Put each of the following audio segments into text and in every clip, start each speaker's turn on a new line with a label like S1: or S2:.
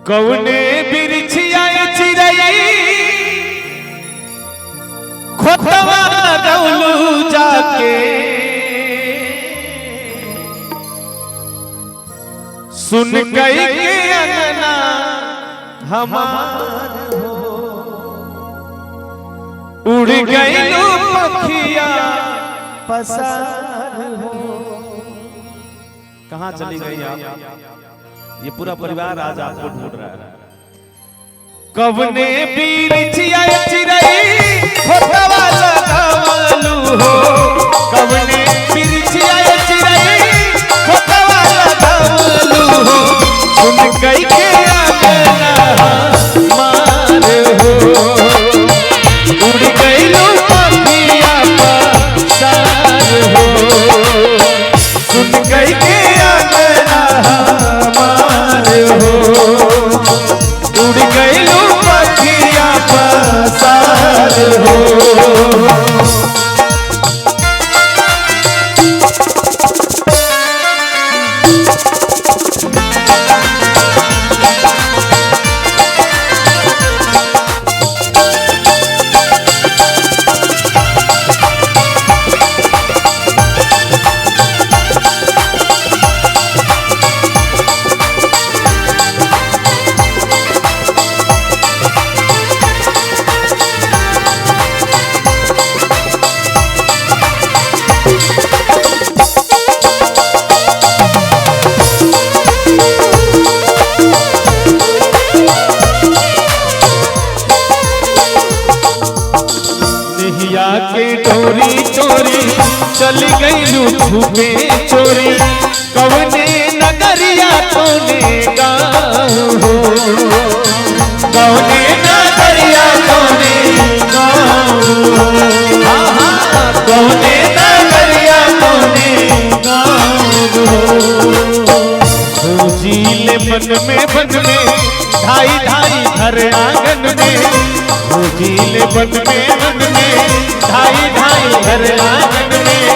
S1: कौने बिरछिया चिरई खोतवा गौलू जाके सुन गई के अंगना हमार हो उड़ गई पखिया पसार हो। कहाँ चली गई आप? ये पूरा परिवार आज आपको ढूंढ रहा है। कवने बिरछिया चिरई खोतवा लगावलू हो, कवने बिरछिया चिरई खोतवा लगावलू हो, सुन गई के अंगना हमार हो उड़ गई पखिया पसार हो, सुन गई के अंगना हमार हो उड़ गई पखिया पसार हो। के डोरी चोरी चल गई लूटे चोरी, कवने नगरिया कौने गाँव हो, कवने नगरिया कौने गाँव हो, कवने नगरिया कौने गाँव हो। खोजीले मन में ढाई ढाई घर आंगन में, खोजीले मन में ढाई ढाई घर आंगन में,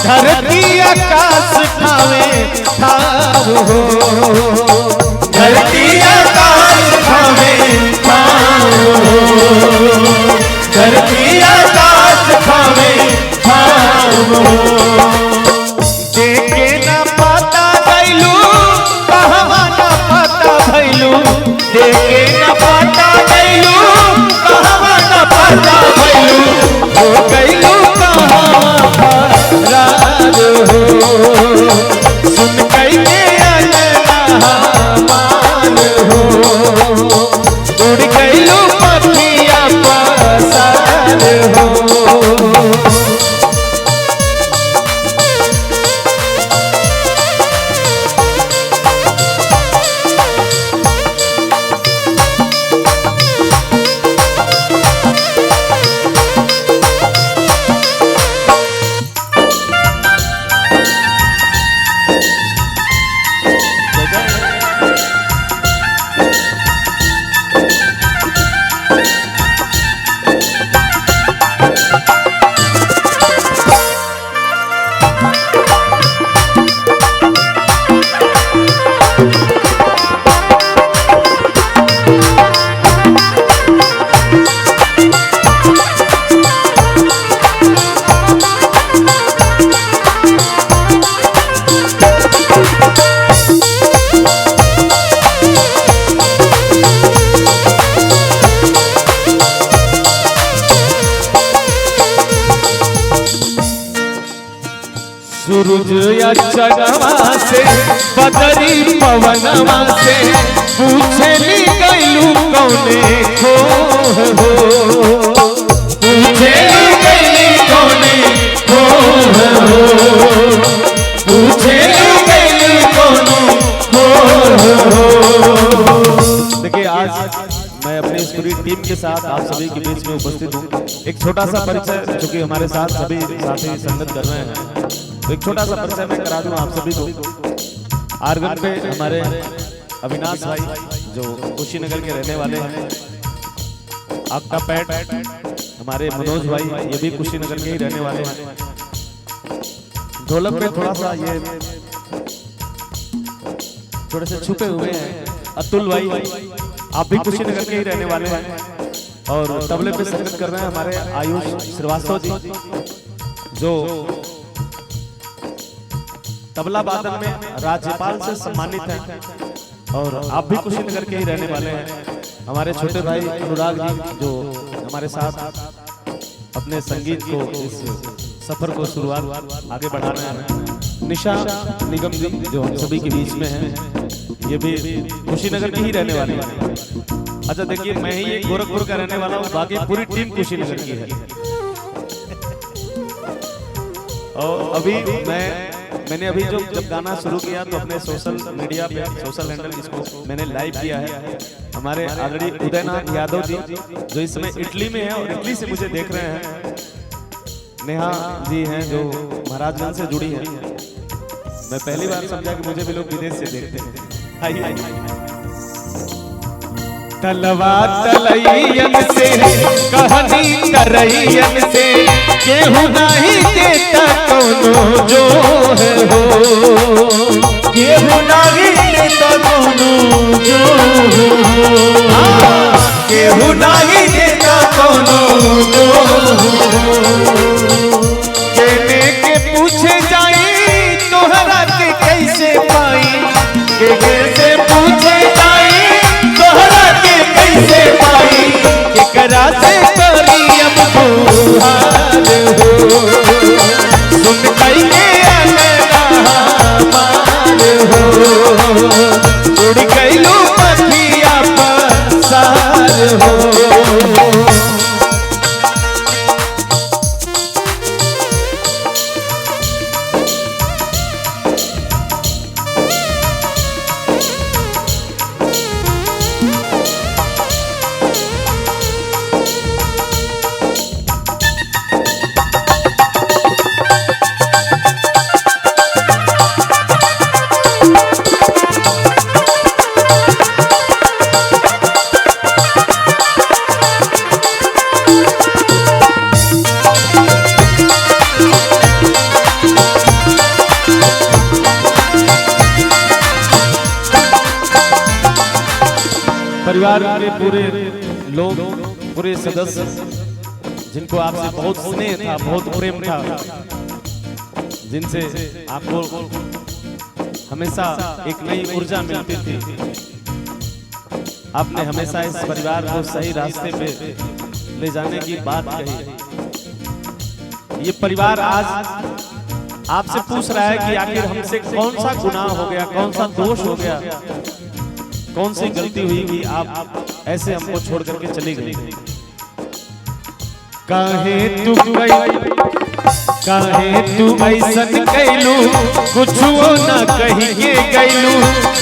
S1: धरती आकाश ठावे ठाव हो, धरती आकाश ठावे ठाव हो, धरती आकाश ठावे ठाव हो। देखे न पता गैलू कहवा न पता भैलू, देखे न पता गैलू कहवा न पता भैलू, हो गईलू राज हो, सुन गई के अंगना हमार हो उड़ गईलू पखिया पसार हो। सूरज या चगवा से बदरी पवनवा से पूछली गईलू कौने खो हो, पूछली गईली कौने खो हो, पूछली गईली कौने खो हो। देखिए आज मैं अपनी इस पूरी टीम के साथ आप सभी के बीच में उपस्थित हूँ। एक छोटा सा परिचय चूंकि हमारे साथ सभी साथी संगत कर रहे हैं, तो एक छोटा सा परिचय मैं करा दूं आप सभी को। आर्गन पे हमारे अविनाश भाई जो कुशीनगर के रहने वाले हैं, आपका पैट हमारे मनोज भाई ये भी कुशीनगर के ही रहने वाले हैं। ढोलक पे थोड़ा सा ये थोड़े से छुपे हुए हैं अतुल भाई, आप भी कुशीनगर के ही रहने वाले हैं और तबले पे संगत कर रहे हैं हमारे आयुष श्रीवास्तव जी, जो तबला वादन में राज्यपाल से सम्मानित हैं। और आप भी कुशीनगर के ही रहने वाले हैं। हमारे छोटे भाई अनुराग जी जो हमारे साथ अपने संगीत को, इस सफर को शुरुआत आगे बढ़ा रहे हैं। निशा निगम जी जो हम सभी के बीच में हैं, ये भी कुशीनगर की ही रहने वाले हैं। अच्छा देखिए, मैं ही एक गोरखपुर का रहने वाला हूँ, बाकी पूरी टीम कुशीनगर की है। और अभी मैंने अभी जब गाना शुरू किया तो अपने सोशल मीडिया पे, सोशल हैंडल इसको मैंने लाइव किया है। हमारे आदरणीय उदयनाथ यादव जी जो इस समय इटली में है और इटली से मुझे देख रहे हैं। नेहा जी हैं जो महाराजगंज से जुड़ी हैं। मैं पहली बार समझा कि मुझे भी लोग विदेश से देखते हैं। आइए तलवा तलैयन से कहानी तरैयन से केहू नहीं देता कोनो जो है हो, केहू नहीं देता कोनो जो हो, केहू नहीं देता कोनो जो हो। केने के पूछे जाई तोहरा के कैसे पाई, के कैसे पूछे जाई तोहरा के कैसे पाई, केकरा से करी अब हाल हो। सुन कई के अंगना मार हो, उड़ गइलू पथिया पसार हो। परिवार के पूरे लोग, पूरे सदस्य जिनको आपसे बहुत स्नेह था, बहुत प्रेम था, जिनसे आपको हमेशा एक नई ऊर्जा मिलती थी, आपने हमेशा इस परिवार को सही रास्ते पे ले जाने की बात कही। ये परिवार आज आपसे पूछ रहा है कि आखिर हमसे कौन सा गुनाह हो गया, कौन सा दोष हो गया, कौन सी गलती हुई कि आप ऐसे हमको छोड़ करके चली गई। काहे तू ऐसन कैलू, कुछ न कही के गैलू,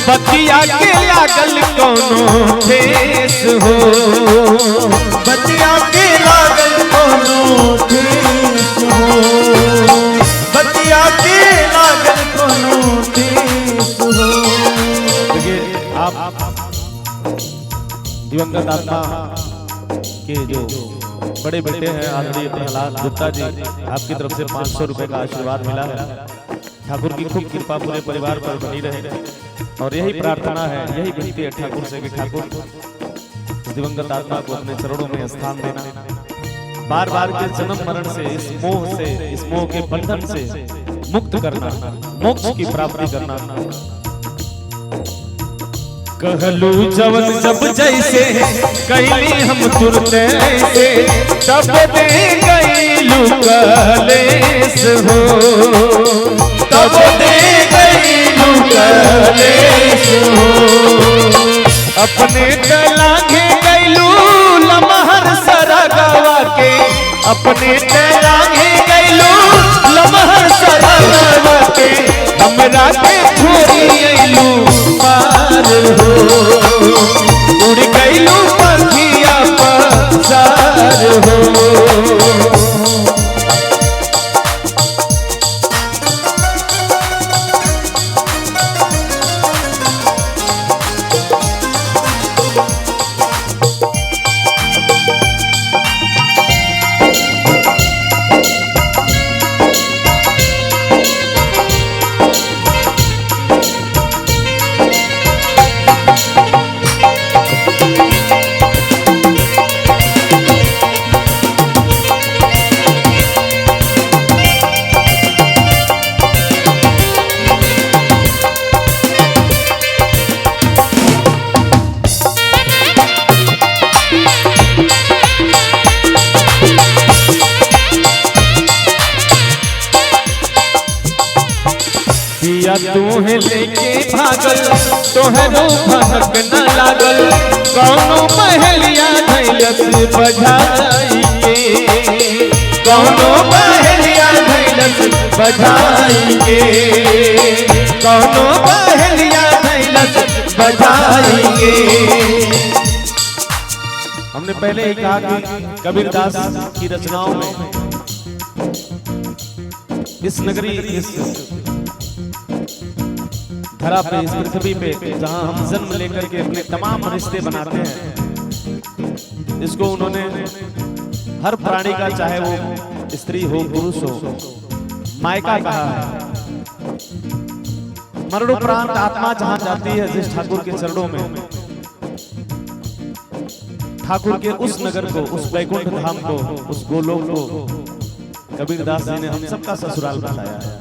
S1: बतिया के लागल कोनो ठेस हो, बतिया के लागल कोनो ठेस हो, बतिया के लागल कोनो ठेस हो। देखिए आप दिवंगत आत्मा के जो बड़े बेटे हैं आदरणीय प्रहलाद गुप्ता जी, आपकी तरफ से 500 रुपए का आशीर्वाद मिला है। ठाकुर की खूब कृपा पूरे परिवार पर बनी रहे और यही प्रार्थना है, यही विनती है ठाकुर से कि ठाकुर दिवंगत आत्मा को अपने चरणों में स्थान देना, बार बार के जन्म मरण से, इस मोह के बंधन से मुक्त करना, मोक्ष की प्राप्ति करना। कहलू जवन जब जैसे कैली हम तुरते से, तब दे गईलू कलेस हो, तब दे गईलू कलेस हो। अपने तलागे गईलू लमहर सरगवा के, अपने तलागे गईलू लमहर सरगवा के, हमरा के छोड़ी अइलू पार हो, उड़ गइलू पथिया पसार हो। पिया तूहे लेके भागल तोहरो भनक न लागल कौनो महलिया धैलस बजाई के कौनो महलिया धैलस बजाई के कौनो महलिया धैलस बजाई के। हमने पहले ही कहा कि कबीरदास की रचनाओं में इस नगरी इस धरा पे इस पृथ्वी पे जहां हम जन्म लेकर के अपने तमाम रिश्ते बनाते हैं इसको उन्होंने हर प्राणी का चाहे वो स्त्री हो पुरुष हो मायका कहा है। मरणोपरांत आत्मा जहां जाती है जिस ठाकुर के चरणों में ठाकुर के उस नगर को उस वैकुंठ धाम को उस गोलोक को कबीरदास जी ने हम सबका ससुराल बताया है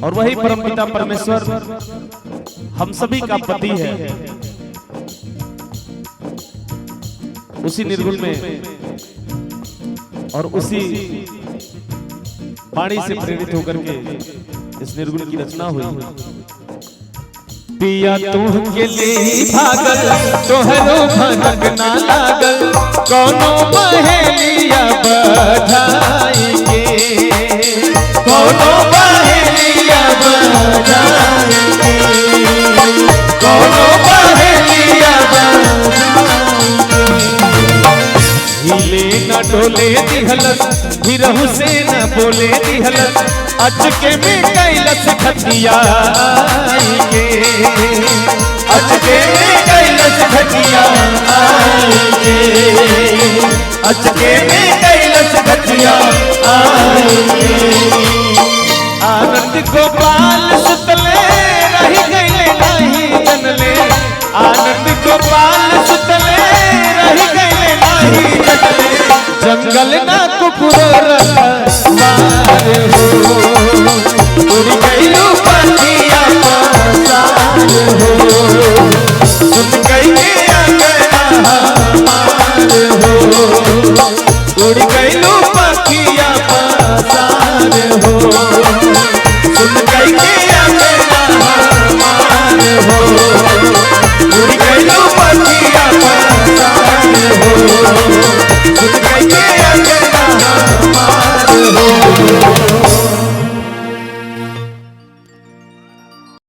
S1: और वही परमपिता परमेश्वर हम सभी का पति है। उसी निर्गुण में और उसी वाणी से प्रेरित होकर के इस निर्गुण की रचना हुई। पिया तुहके ले भागल तोहरो भनक ना लागल कौनो महलिया बजाई के कौनो महलिया बजाई के कौनो महलिया हिले न डोले दिहलस हिरहु से न बोले दिहलस अचके में कैलस खतिया के अचके में कैलस खतिया के अचके में कैलस खतिया के। आनंद गोपाल सुतले रही गए नहीं जनले आनंद गोपाल सुतले रही गए नहीं जनले जंगल ना कुकुर मार हो उड़ गईलू पतिया पासार हो सुन गई मार हो उड़ गईलू पतिया पासार हो सुन गई मार हो उड़ गईलू पतिया पासार हो सुन गई